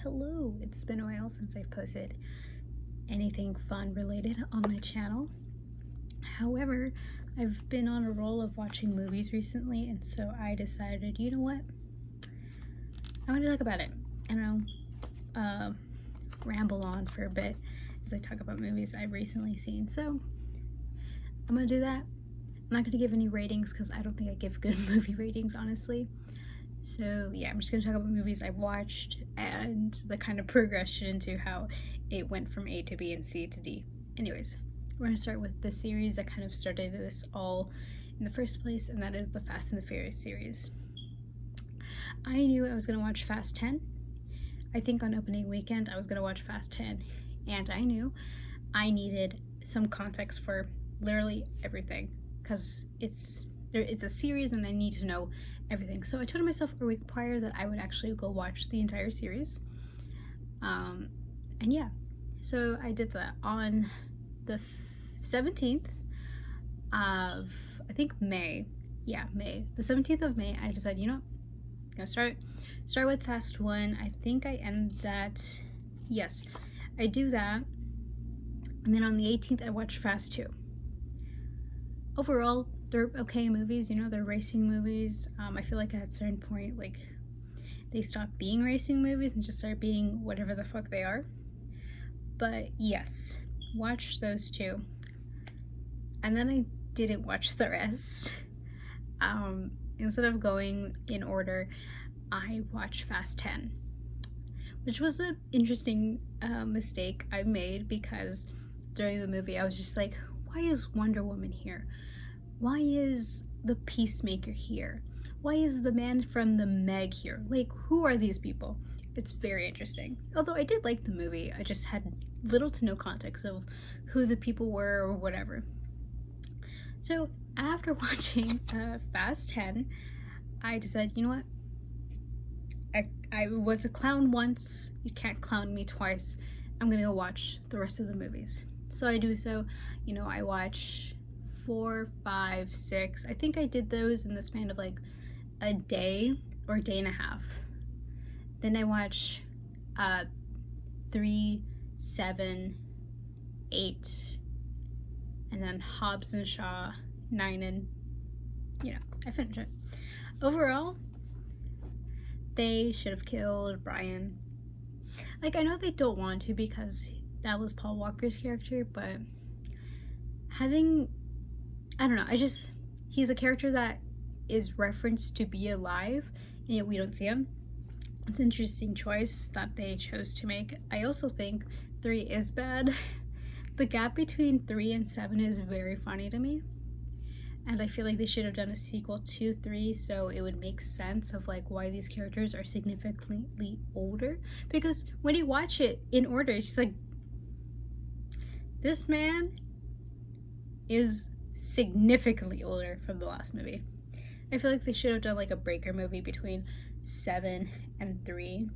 Hello, it's been a while since I've posted anything fun related on my channel. However, I've been on a roll of watching movies recently, and so I decided, you know what? I want to talk about it. And I'll ramble on for a bit as I talk about movies I've recently seen. So I'm going to do that. I'm not going to give any ratings because I don't think I give good movie ratings, honestly. So yeah, I'm just going to talk about movies I've watched and the kind of progression into how it went from A to B and C to D. Anyways, we're going to start with the series that kind of started this all in the first place, and that is the Fast and the Furious series. I knew I was going to watch Fast 10. I think on opening weekend I was going to watch Fast 10, and I knew I needed some context for literally everything because it's a series and I need to know everything. So I told myself a week prior that I would actually go watch the entire series. And yeah, so I did that on the 17th of, I think May. Yeah, May. The 17th of May, I decided, you know, I'm gonna start with Fast 1. I think I end that, yes, I do that. And then on the 18th, I watched Fast 2. Overall, they're okay movies, you know, they're racing movies. I feel like at a certain point, like, they stop being racing movies and just start being whatever the fuck they are. But yes, watch those two. And then I didn't watch the rest. Instead of going in order, I watched Fast 10, which was an interesting mistake I made because during the movie I was just like, why is Wonder Woman here? Why is the Peacemaker here? Why is the man from the Meg here? Like, who are these people? It's very interesting. Although I did like the movie, I just had little to no context of who the people were or whatever. So after watching Fast 10, I decided, you know what? I was a clown once. You can't clown me twice. I'm gonna go watch the rest of the movies. So I do so. You know, I watch 4, 5, 6. I think I did those in the span of like a day or a day and a half. Then I watch 3, 7, 8, and then Hobbs and Shaw 9, and you know, I finished it. Overall, they should have killed Brian. Like, I know they don't want to because that was Paul Walker's character, but I don't know, he's a character that is referenced to be alive, and yet we don't see him. It's an interesting choice that they chose to make. I also think 3 is bad. The gap between 3 and 7 is very funny to me. And I feel like they should have done a sequel to 3 so it would make sense of like why these characters are significantly older. Because when you watch it in order, it's just like, this man is significantly older from the last movie. I feel like they should have done like a breaker movie between 7 and 3.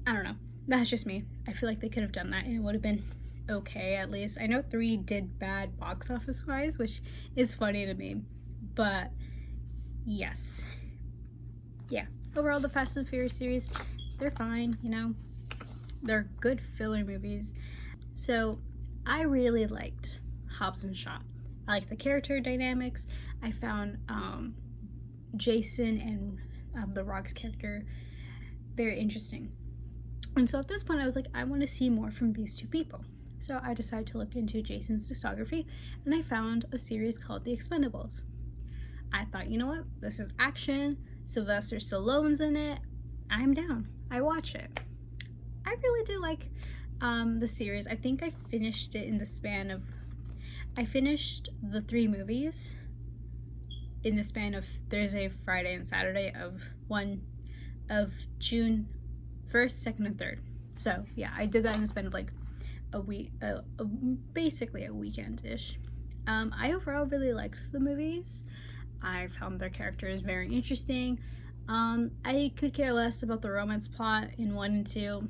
I don't know. That's just me. I feel like they could have done that and it would have been okay, at least. I know 3 did bad box office wise, which is funny to me, but yes. Yeah, overall the Fast and Furious series, they're fine, you know, they're good filler movies. So I really liked Hobbs and Shaw. I liked the character dynamics. I found Jason and The Rock's character very interesting. And so at this point I was like, I want to see more from these two people. So I decided to look into Jason's discography, and I found a series called The Expendables. I thought, you know what? This is action. Sylvester Stallone's in it. I'm down. I watch it. I really do like the series. I think I finished it in the span of... I finished the 3 movies in the span of Thursday, Friday, and Saturday of June 1st, 2nd, and 3rd. So yeah, I did that in the span of like a week, basically a weekend-ish. I overall really liked the movies. I found their characters very interesting. I could care less about the romance plot in 1 and 2.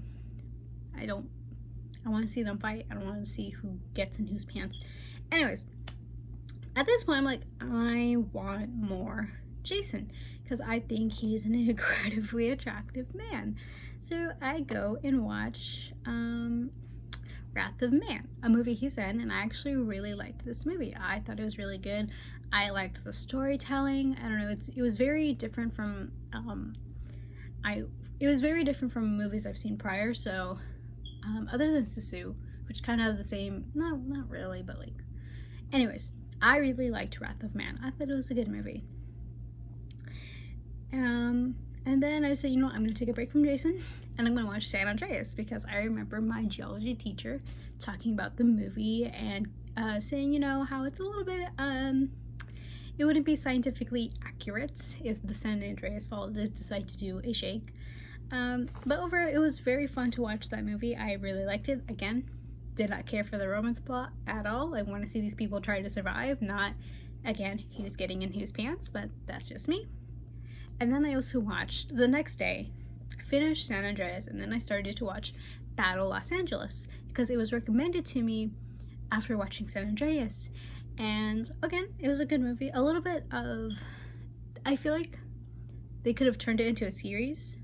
I want to see them fight. I don't want to see who gets in whose pants. Anyways, at this point I'm like, I want more Jason, because I think he's an incredibly attractive man. So I go and watch Wrath of Man, a movie he's in, and I actually really liked this movie. I thought it was really good. I liked the storytelling. I don't know, it was very different from it was very different from movies I've seen prior. So other than Sisu, which kind of have the same, not really, but like, anyways, I really liked Wrath of Man. I thought it was a good movie. And then I said, you know what, I'm gonna take a break from Jason and I'm gonna watch San Andreas, because I remember my geology teacher talking about the movie and saying, you know, how it's a little bit it wouldn't be scientifically accurate if the San Andreas Fault did decide to do a shake. But overall, it was very fun to watch that movie. I really liked it. Again, did not care for the romance plot at all. I want to see these people try to survive, not, again, who's getting in whose pants, but that's just me. And then I also watched, the next day, I finished San Andreas, and then I started to watch Battle Los Angeles, because it was recommended to me after watching San Andreas. And again, it was a good movie. A little bit of, I feel like they could have turned it into a series.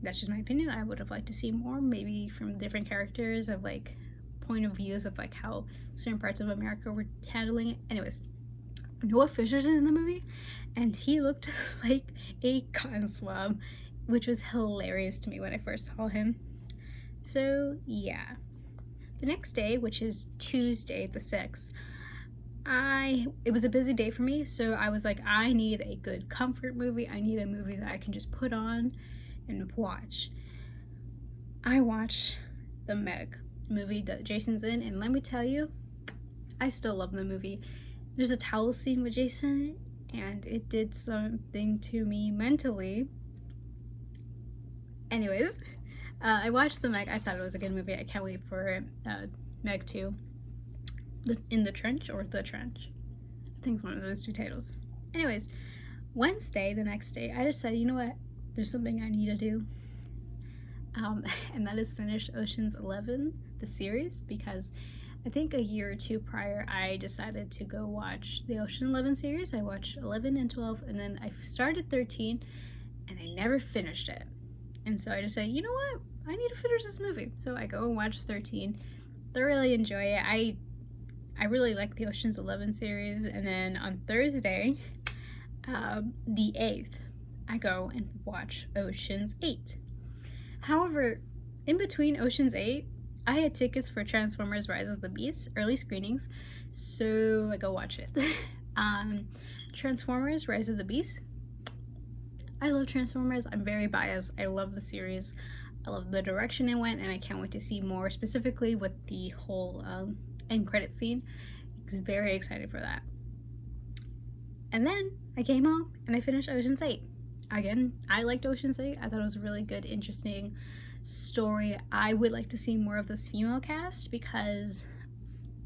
That's just my opinion. I would have liked to see more, maybe from different characters, of like point of views of like how certain parts of America were handling it. Anyways, Noah Fisher's in the movie, and he looked like a cotton swab, which was hilarious to me when I first saw him. So yeah, the next day, which is Tuesday the 6th, it was a busy day for me, so I was like, I need a good comfort movie. I need a movie that I can just put on and watch. I watched the Meg movie that Jason's in, and let me tell you, I still love the movie. There's a towel scene with Jason, and it did something to me mentally. Anyways, I watched the Meg. I thought it was a good movie. I can't wait for Meg 2. In the Trench, or The Trench. I think it's one of those two titles. Anyways, Wednesday, the next day, I decided, you know what? There's something I need to do. And that is finish Ocean's 11, the series, because I think a year or two prior, I decided to go watch the Ocean 11 series. I watched 11 and 12, and then I started 13, and I never finished it. And so I decided, you know what? I need to finish this movie. So I go and watch 13. Thoroughly enjoy it. I really like the Ocean's 11 series. And then on Thursday, the 8th, I go and watch Ocean's 8. However, in between Ocean's 8, I had tickets for Transformers Rise of the Beast early screenings, so I go watch it. Transformers Rise of the Beast. I love Transformers. I'm very biased. I love the series. I love the direction it went, and I can't wait to see more, specifically with the whole end credit scene. I'm very excited for that. And then I came home and I finished Ocean's 8. Again, I liked Ocean's 8. I thought it was a really good, interesting story. I would like to see more of this female cast, because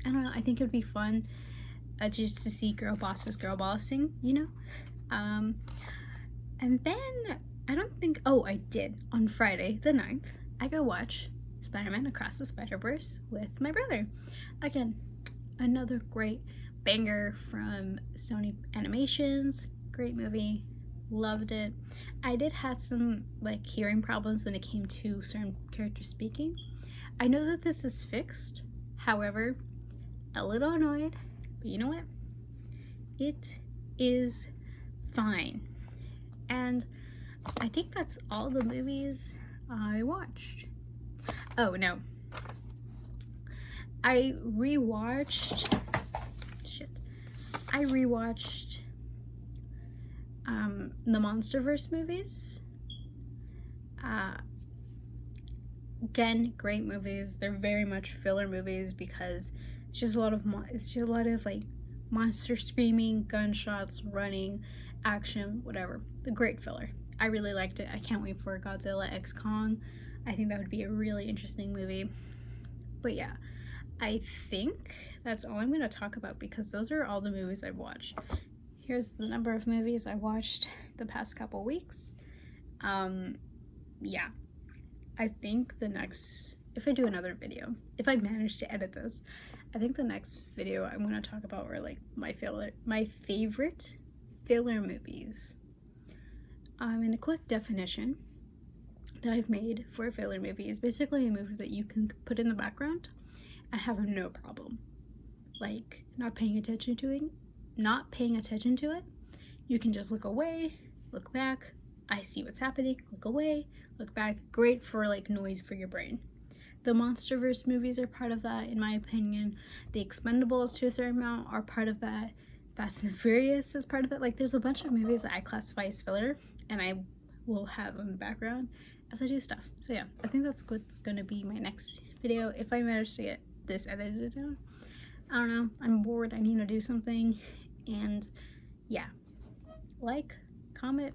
I don't know, I think it would be fun just to see girl bosses girl bossing, you know. And then I don't think, oh, I did on Friday the 9th, I go watch Spider-Man Across the Spider-Verse with my brother. Again, another great banger from Sony Animations. Great movie. Loved it. I did have some like hearing problems when it came to certain characters speaking. I know that this is fixed, however, a little annoyed, but you know what? It is fine. And I think that's all the movies I watched. Oh no, I rewatched the Monsterverse movies. Again, great movies. They're very much filler movies, because it's just a lot of like monster screaming, gunshots, running, action, whatever. The great filler. I really liked it. I can't wait for Godzilla x Kong. I think that would be a really interesting movie. But yeah, I think that's all I'm going to talk about, because those are all the movies I've watched. Here's the number of movies I watched the past couple weeks. Yeah, I think the next, if I do another video, if I manage to edit this, I think the next video I'm going to talk about are like my favorite filler movies. And a quick definition that I've made for a filler movie is basically a movie that you can put in the background and have no problem, like not paying attention to it. You can just look away, look back. I see what's happening, look away, look back. Great for like noise for your brain. The MonsterVerse movies are part of that, in my opinion. The Expendables, to a certain amount, are part of that. Fast and the Furious is part of it. Like, there's a bunch of movies that I classify as filler, and I will have in the background as I do stuff. So yeah, I think that's what's going to be my next video, if I manage to get this edited down. I don't know. I'm bored. I need to do something. And yeah, like, comment,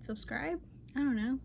subscribe. I don't know.